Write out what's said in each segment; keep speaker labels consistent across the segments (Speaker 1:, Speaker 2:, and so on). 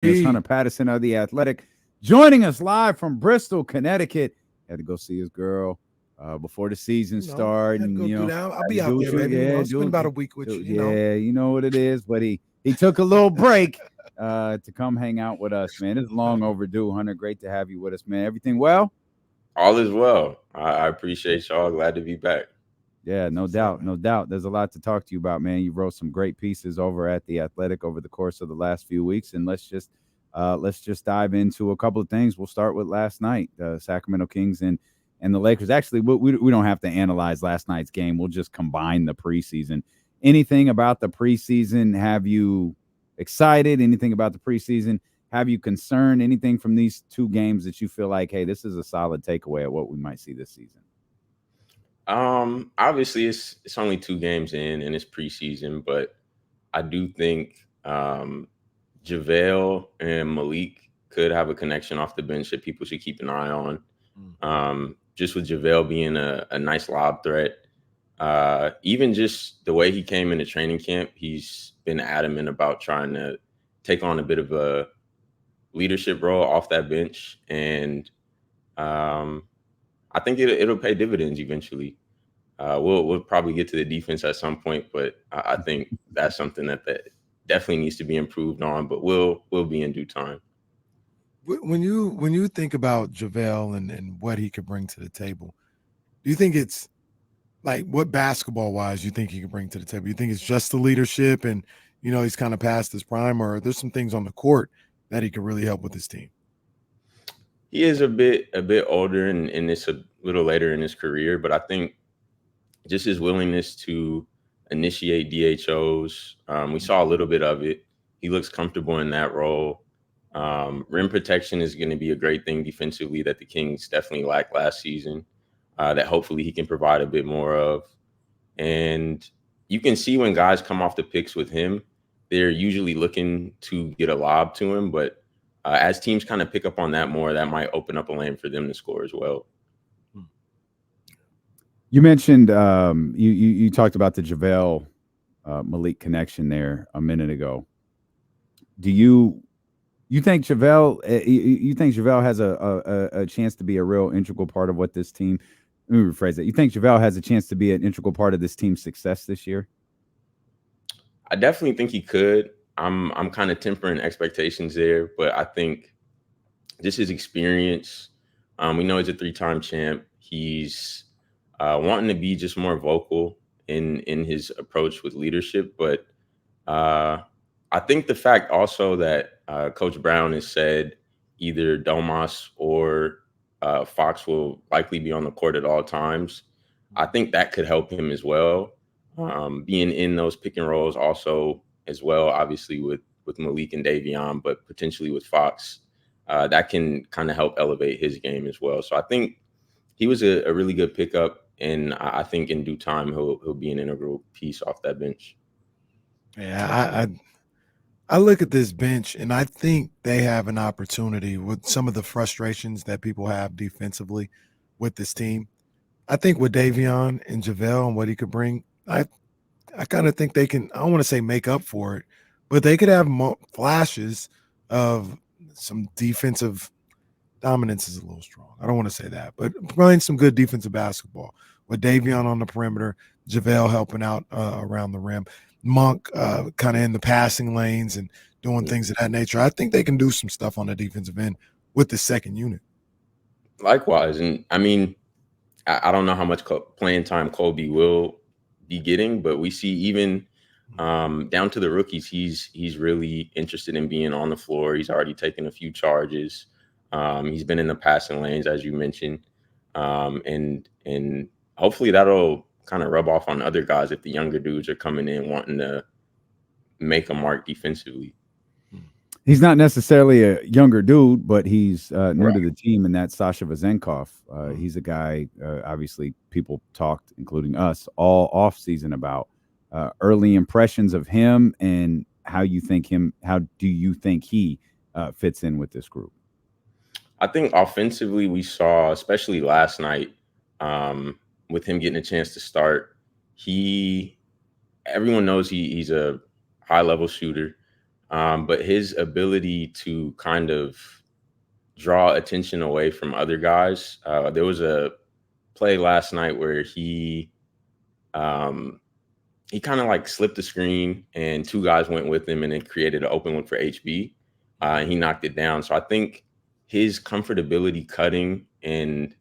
Speaker 1: It's Hunter Patterson of The Athletic, joining us live from Bristol, Connecticut. Had to go see his girl before the season started,
Speaker 2: had to
Speaker 1: and
Speaker 2: go through that. I'll be out there, baby. It's been about a week with you.
Speaker 1: Yeah, you know what it is. But he took a little break to come hang out with us, man. It's long overdue, Hunter. Great to have you with us, man. Everything well?
Speaker 3: All is well. I appreciate y'all. Glad to be back.
Speaker 1: Yeah, no doubt, no doubt. There's a lot to talk to you about, man. You wrote some great pieces over at The Athletic over the course of the last few weeks, and let's just dive into a couple of things. We'll start with last night, the Sacramento Kings and the Lakers. Actually, we don't have to analyze last night's game. We'll just combine the preseason. Anything about the preseason have you excited? Anything about the preseason have you concerned? Anything from these two games that you feel like, hey, this is a solid takeaway of what we might see this season?
Speaker 3: Obviously it's only 2 games in and it's preseason, but I do think JaVale and Malik could have a connection off the bench that people should keep an eye on. Just with JaVale being a nice lob threat. Even just the way he came into training camp, he's been adamant about trying to take on a bit of a leadership role off that bench. And I think it'll pay dividends eventually. We'll probably get to the defense at some point, but I think that's something that definitely needs to be improved on. But we'll be in due time.
Speaker 2: When you think about JaVale and what he could bring to the table, do you think it's like what basketball wise you think he could bring to the table? You think it's just the leadership and he's kind of past his prime, or there's some things on the court that he could really help with his team?
Speaker 3: He is a bit older and it's a little later in his career, but I think just his willingness to initiate DHOs, we saw a little bit of it. He looks comfortable in that role. Rim protection is going to be a great thing defensively that the Kings definitely lacked last season, that hopefully he can provide a bit more of. And you can see when guys come off the picks with him, they're usually looking to get a lob to him, but as teams kind of pick up on that more, that might open up a lane for them to score as well.
Speaker 1: You mentioned you talked about the JaVale Malik connection there a minute ago. Do you think JaVale has a chance to be a real integral part of what this team? Let me rephrase that. You think JaVale has a chance to be an integral part of this team's success this year?
Speaker 3: I definitely think he could. I'm kind of tempering expectations there, but I think just his experience. We know he's a 3-time champ. He's wanting to be just more vocal in his approach with leadership. But I think the fact also that Coach Brown has said either Domas or Fox will likely be on the court at all times, I think that could help him as well. Being in those pick and rolls also as well, obviously with Malik and Davion, but potentially with Fox, that can kind of help elevate his game as well. So I think he was a really good pickup, and I think in due time he'll be an integral piece off that bench.
Speaker 2: Yeah, I look at this bench, and I think they have an opportunity with some of the frustrations that people have defensively with this team. I think with Davion and JaVale and what he could bring, I kind of think they can, I don't want to say make up for it, but they could have flashes of some defensive dominance is a little strong. I don't want to say that, but playing some good defensive basketball with Davion on the perimeter, JaVale helping out around the rim, Monk kind of in the passing lanes and doing things of that nature. I think they can do some stuff on the defensive end with the second unit.
Speaker 3: Likewise. And I mean, I don't know how much playing time Kobe will be getting, but we see even down to the rookies, he's really interested in being on the floor. He's already taken a few charges. He's been in the passing lanes, as you mentioned. And hopefully that'll kind of rub off on other guys if the younger dudes are coming in wanting to make a mark defensively.
Speaker 1: He's not necessarily a younger dude, but he's new to the team, and that's Sasha Vezenkov. He's a guy, obviously, people talked, including us, all off season about early impressions of him and how do you think he fits in with this group?
Speaker 3: I think offensively, we saw, especially last night, with him getting a chance to start, everyone knows he's a high level shooter. But his ability to kind of draw attention away from other guys. There was a play last night where um, he kind of like slipped the screen and two guys went with him and it created an open one for HB. And he knocked it down. So I think his comfortability cutting and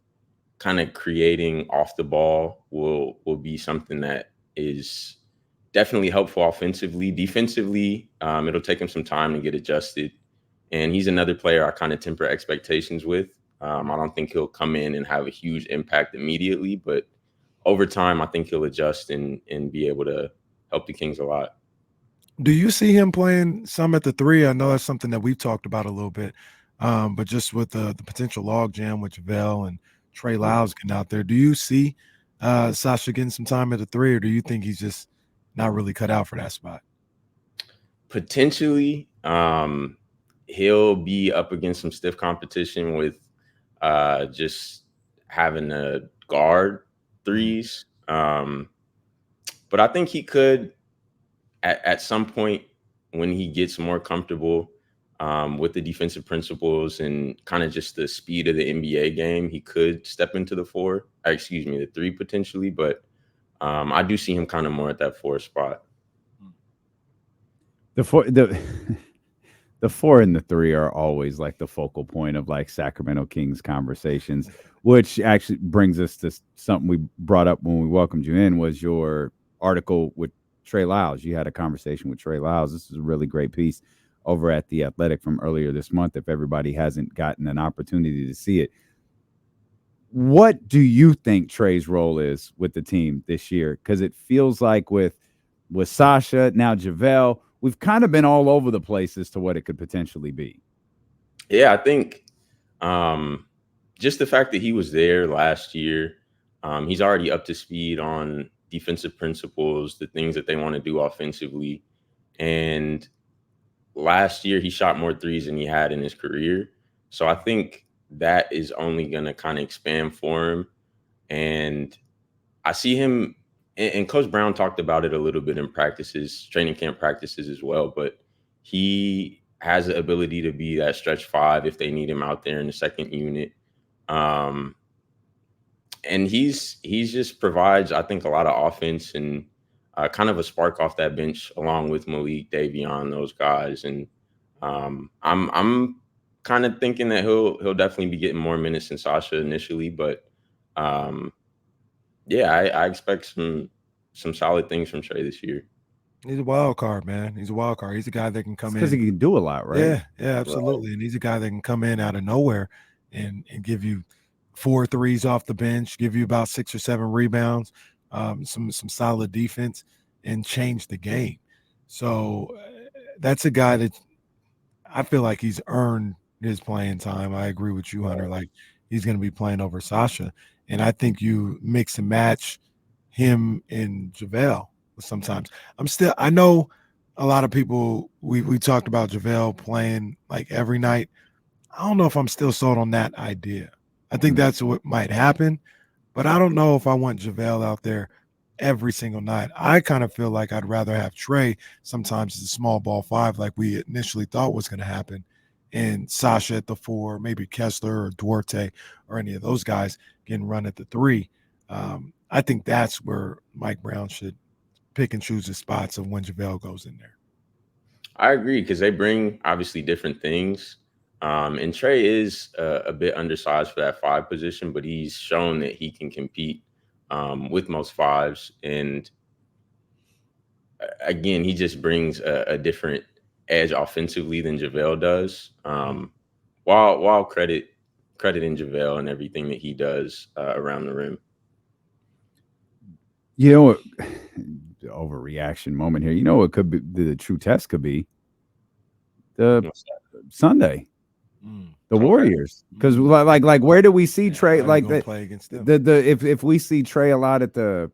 Speaker 3: kind of creating off the ball will be something that is definitely helpful offensively. Defensively, it'll take him some time to get adjusted. And he's another player I kind of temper expectations with. I don't think he'll come in and have a huge impact immediately, but over time, I think he'll adjust and be able to help the Kings a lot.
Speaker 2: Do you see him playing some at the three? I know that's something that we've talked about a little bit, but just with the potential log jam with JaVale and Trey Lyles getting out there, do you see Sasha getting some time at the three, or do you think he's just not really cut out for that spot?
Speaker 3: Potentially, he'll be up against some stiff competition with just having to guard threes. But I think he could, at some point, when he gets more comfortable with the defensive principles and kind of just the speed of the NBA game, he could step into the the three potentially. But I do see him kind of more at that four spot.
Speaker 1: The four and the three are always like the focal point of like Sacramento Kings conversations, which actually brings us to something we brought up when we welcomed you in, was your article with Trey Lyles. You had a conversation with Trey Lyles. This is a really great piece over at The Athletic from earlier this month, if everybody hasn't gotten an opportunity to see it. What do you think Trey's role is with the team this year? Because it feels like with Sasha, now JaVale, we've kind of been all over the place as to what it could potentially be.
Speaker 3: Yeah, I think just the fact that he was there last year, he's already up to speed on defensive principles, the things that they want to do offensively. And last year, he shot more threes than he had in his career. So I think that is only going to kind of expand for him. And I see him, and Coach Brown talked about it a little bit in practices, training camp practices as well, but he has the ability to be that stretch five if they need him out there in the second unit. And he's just provides, I think, a lot of offense and kind of a spark off that bench along with Malik, Davion, those guys. And I'm kind of thinking that he'll definitely be getting more minutes than Sasha initially, but yeah, I expect some solid things from Trey this year.
Speaker 2: He's a wild card, man. He's a wild card. He's a guy that can come in
Speaker 1: because he can do a lot, right?
Speaker 2: Yeah, absolutely. Right. And he's a guy that can come in out of nowhere and give you 4 threes off the bench, give you about 6 or 7 rebounds, some solid defense, and change the game. So that's a guy that I feel like he's earned his playing time. I agree with you, Hunter. Like, he's going to be playing over Sasha. And I think you mix and match him and JaVale sometimes. I know a lot of people, we talked about JaVale playing like every night. I don't know if I'm still sold on that idea. I think that's what might happen, but I don't know if I want JaVale out there every single night. I kind of feel like I'd rather have Trey sometimes as a small ball 5 like we initially thought was going to happen, and Sasha at the 4, maybe Kessler or Duarte or any of those guys getting run at the 3. I think that's where Mike Brown should pick and choose the spots of when JaVale goes in there.
Speaker 3: I agree, because they bring obviously different things. And Trey is a bit undersized for that 5 position, but he's shown that he can compete with most 5s. And again, he just brings a different edge offensively than JaVale does. While crediting JaVale and everything that he does around the rim.
Speaker 1: You know what? The overreaction moment here. You know what could be the true test could be? The Sunday. The Warriors, because like where do we see Trey? Like
Speaker 2: play against them.
Speaker 1: If we see Trey a lot at the,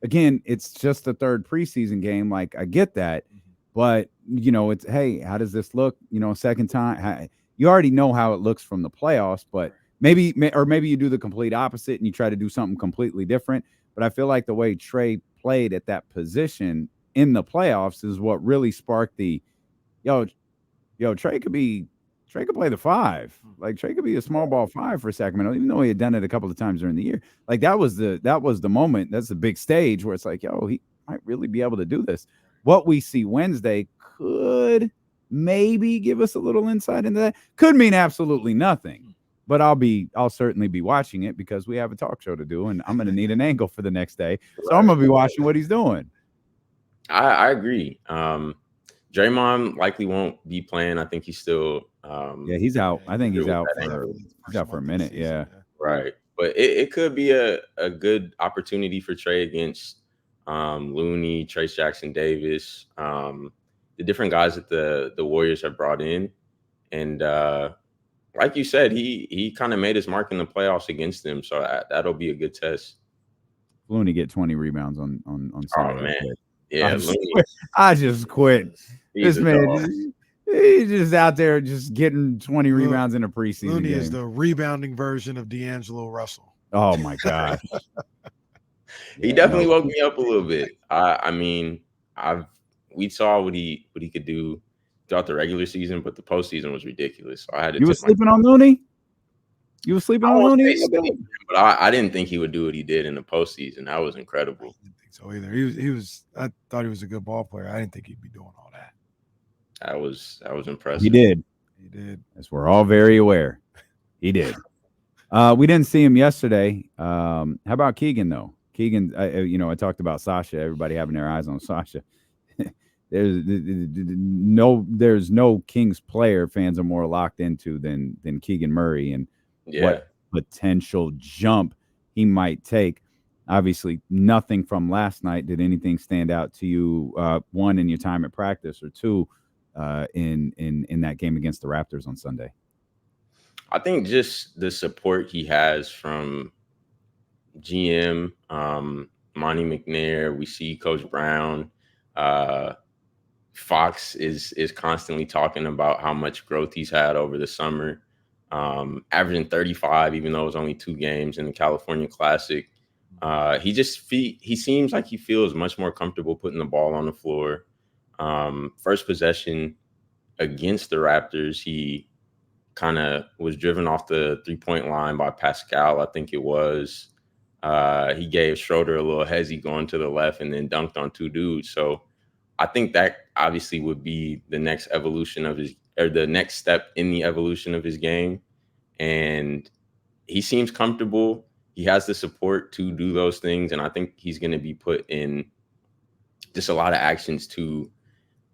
Speaker 1: again, it's just the 3rd preseason game. Like, I get that, but you know, it's, hey, how does this look? You know, second time, you already know how it looks from the playoffs, but maybe you do the complete opposite and you try to do something completely different. But I feel like the way Trey played at that position in the playoffs is what really sparked the, yo, Trey could play the 5. Like Trey could be a small ball 5 for Sacramento, even though he had done it a couple of times during the year. Like that was the moment. That's the big stage where it's like, yo, he might really be able to do this. What we see Wednesday could maybe give us a little insight into that. Could mean absolutely nothing. But I'll certainly be watching it because we have a talk show to do, and I'm going to need an angle for the next day. So I'm going to be watching what he's doing.
Speaker 3: I agree. Draymond likely won't be playing. I think he's still.
Speaker 1: He's out. I think he's out for a minute. Yeah.
Speaker 3: Right. But it could be a good opportunity for Trey against Looney, Trace Jackson Davis, the different guys that the Warriors have brought in. And like you said, he kind of made his mark in the playoffs against them. So that'll be a good test.
Speaker 1: Looney get 20 rebounds on Sunday.
Speaker 3: Oh, man. Yeah,
Speaker 1: I just quit. This man, he's just out there just getting 20 rebounds in a preseason
Speaker 2: Looney
Speaker 1: game.
Speaker 2: is the rebounding version of D'Angelo Russell.
Speaker 1: Oh my gosh.
Speaker 3: He definitely woke me up a little bit. I mean, we saw what he could do throughout the regular season, but the postseason was ridiculous. So I had to.
Speaker 1: You were sleeping on Looney? You were sleeping on Looney?
Speaker 3: But I didn't think he would do what he did in the postseason. That was incredible.
Speaker 2: I didn't think so either. He was. I thought he was a good ball player. I didn't think he'd be doing all that.
Speaker 3: That was impressive.
Speaker 1: He did.
Speaker 2: As
Speaker 1: we're all very aware. He did. We didn't see him yesterday. How about Keegan though? Keegan, I talked about Sasha. Everybody having their eyes on Sasha. There's no Kings player fans are more locked into than Keegan Murray and what potential jump he might take. Obviously, nothing from last night. Did anything stand out to you? One, in your time at practice, or two, in that game against the Raptors on Sunday?
Speaker 3: I think just the support he has from GM, Monty McNair. We see Coach Brown. Fox is constantly talking about how much growth he's had over the summer, averaging 35, even though it was only 2 games in the California Classic. He seems like he feels much more comfortable putting the ball on the floor. First possession against the Raptors, he kind of was driven off the 3-point line by Pascal, I think it was. He gave Schroeder a little hezzy going to the left and then dunked on 2 dudes. So I think that obviously would be the next evolution of the next step in the evolution of his game. And he seems comfortable. He has the support to do those things. And I think he's going to be put in just a lot of actions to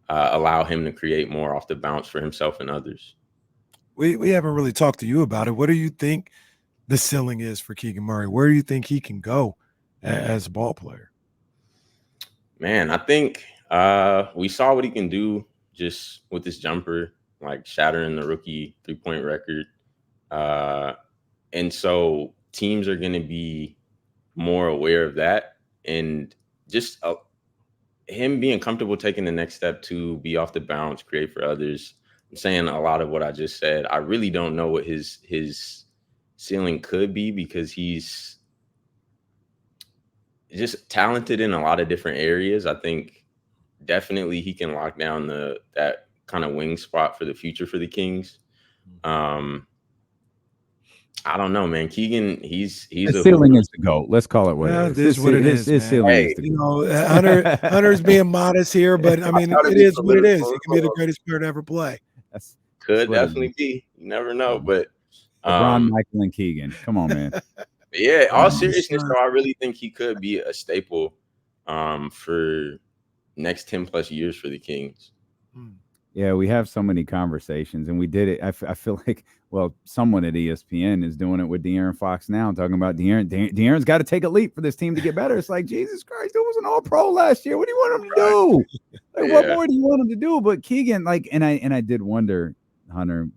Speaker 3: allow him to create more off the bounce for himself and others.
Speaker 2: We haven't really talked to you about it. What do you think the ceiling is for Keegan Murray? Where do you think he can go as a ball player?
Speaker 3: Man, I think we saw what he can do just with this jumper, like shattering the rookie 3-point record. And so teams are going to be more aware of that. And just him being comfortable taking the next step to be off the bounce, create for others. I'm saying a lot of what I just said. I really don't know what his ceiling could be because he's just talented in a lot of different areas. I think definitely he can lock down that kind of wing spot for the future for the Kings. I don't know, man. Keegan, he's
Speaker 1: the ceiling is to go. Let's call it what it is.
Speaker 2: What it is.
Speaker 1: His ceiling is to
Speaker 2: go. Hunter's being modest here, but I mean, it is what it is. He can be the greatest player to ever play.
Speaker 3: Could definitely be. You never know, but
Speaker 1: LeBron, Michael, and Keegan. Come on, man.
Speaker 3: Yeah, all seriousness, though, I really think he could be a staple for next 10 plus years for the Kings.
Speaker 1: Yeah, we have so many conversations, and we did it. I feel like, someone at ESPN is doing it with De'Aaron Fox now, talking about De'Aaron's got to take a leap for this team to get better. It's like, Jesus Christ, it was an all-pro last year. What do you want him to do? Like, what more do you want him to do? But Keegan, and I did wonder, Hunter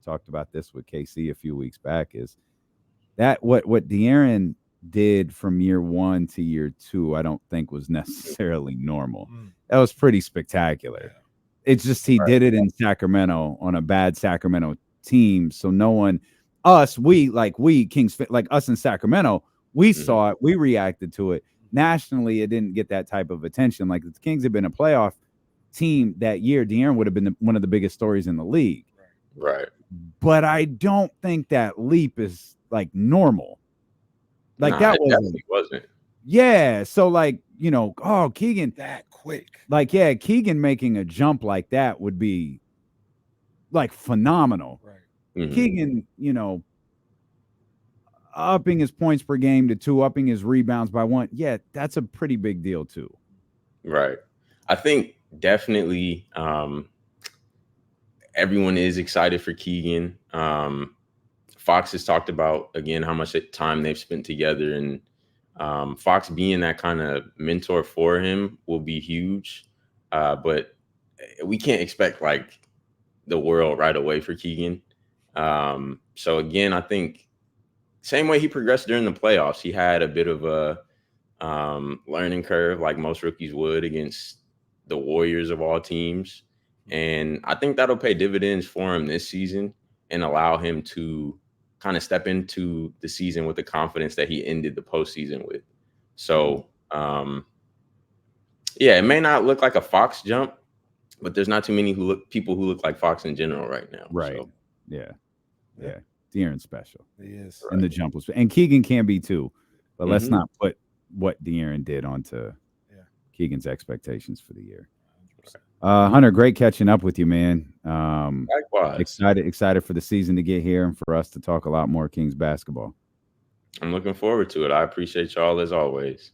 Speaker 1: talked about this with KC a few weeks back, is that what De'Aaron did from year 1 to year 2, I don't think was necessarily normal. That was pretty spectacular. It's just he did it in Sacramento on a bad Sacramento team. So no one, we Kings, like us in Sacramento, we saw it, we reacted to it. Nationally, it didn't get that type of attention. Like the Kings have been a playoff team that year, De'Aaron would have been one of the biggest stories in the league.
Speaker 3: Right.
Speaker 1: But I don't think that leap is like normal. Like that
Speaker 3: wasn't.
Speaker 1: Yeah. So like, Keegan
Speaker 2: that quick.
Speaker 1: Like, yeah, Keegan making a jump like that would be like phenomenal.
Speaker 2: Right.
Speaker 3: Mm-hmm.
Speaker 1: Keegan, upping his points per game to 2, upping his rebounds by 1. Yeah, that's a pretty big deal too.
Speaker 3: Right. I think definitely everyone is excited for Keegan. Fox has talked about, again, how much time they've spent together, and Fox being that kind of mentor for him will be huge. But we can't expect like the world right away for Keegan. So again, I think same way he progressed during the playoffs, he had a bit of a learning curve like most rookies would against the Warriors of all teams. And I think that'll pay dividends for him this season and allow him to kind of step into the season with the confidence that he ended the postseason with. So, yeah, it may not look like a Fox jump, but there's not too many people who look like Fox in general right now.
Speaker 1: Right.
Speaker 3: So.
Speaker 1: Yeah. De'Aaron's special.
Speaker 2: He is.
Speaker 1: And the jump was, and Keegan can be too, but let's not put what De'Aaron did onto Keegan's expectations for the year. Hunter, great catching up with you, man.
Speaker 3: Likewise.
Speaker 1: Excited for the season to get here and for us to talk a lot more Kings basketball.
Speaker 3: I'm looking forward to it. I appreciate y'all as always.